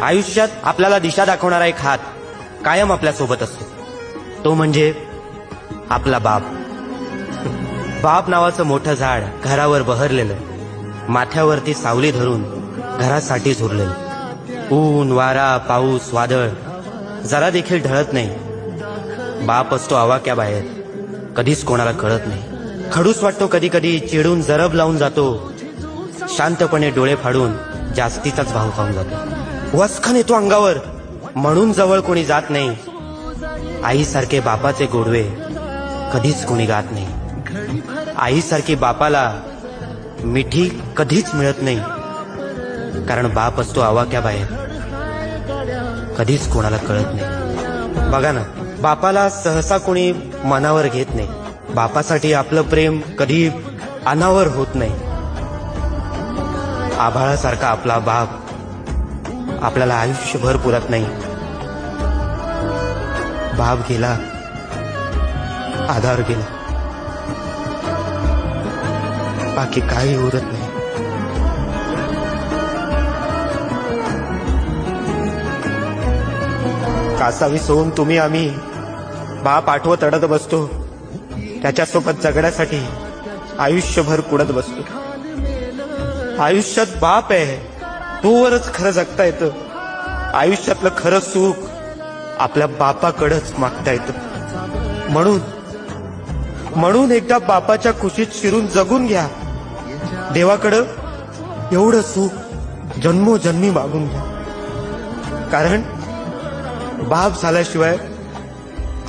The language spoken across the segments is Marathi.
आयुष्यात आपल्याला दिशा दाखवणारा एक हात कायम आपल्या सोबत असतो, तो म्हणजे आपला बाप. बाप नावाचं मोठं झाड घरावर बहरलेलं, माथ्यावरती सावली धरून घरासाठी झुरलेलं. ऊन वारा पाऊस वादळ जरा देखील ढळत नाही. बाप असतो आवाक्याबाहेर, कधीच कोणाला कळत नाही. खडूस वाटतो कधी कधी, चिडून जरब लावून जातो, शांतपणे डोळे फाडून जास्तीचाच भाव खाऊन जातो. वसखन येतो अंगावर म्हणून जवळ कोणी जात नाही. आईसारखे बापाचे गोडवे कधीच कोणी गात नाही. आईसारखी बापाला मिठी कधीच मिळत नाही, कारण बाप असतो आवाक्याबाहेर, कधीच कोणाला कळत नाही. बघा ना, बापाला सहसा कोणी मनावर घेत नाही. बापासाठी आपलं प्रेम कधी अनावर होत नाही. आभाळासारखा आपला बाप आपल्याला आयुष्यभर पुरत नाही. बाप गेला, आधार गेला, बाकी काही उरत नाही. कासावी सोडून तुम्ही आम्ही बाप आठवत अडत बसतो. त्याच्यासोबत जगण्यासाठी आयुष्यभर कुडत बसतो. आयुष्यात बाप आहे तोवरच खरं जगता येतं. आयुष्यातलं खरं सुख आपल्या बापाकडंच मागता येतं. म्हणून एकदा बापाच्या कुशीत शिरून जगून घ्या. देवाकडं एवढं सुख जन्मोजन्मी मागून घ्या, कारण बाप झाल्याशिवाय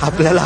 आपल्याला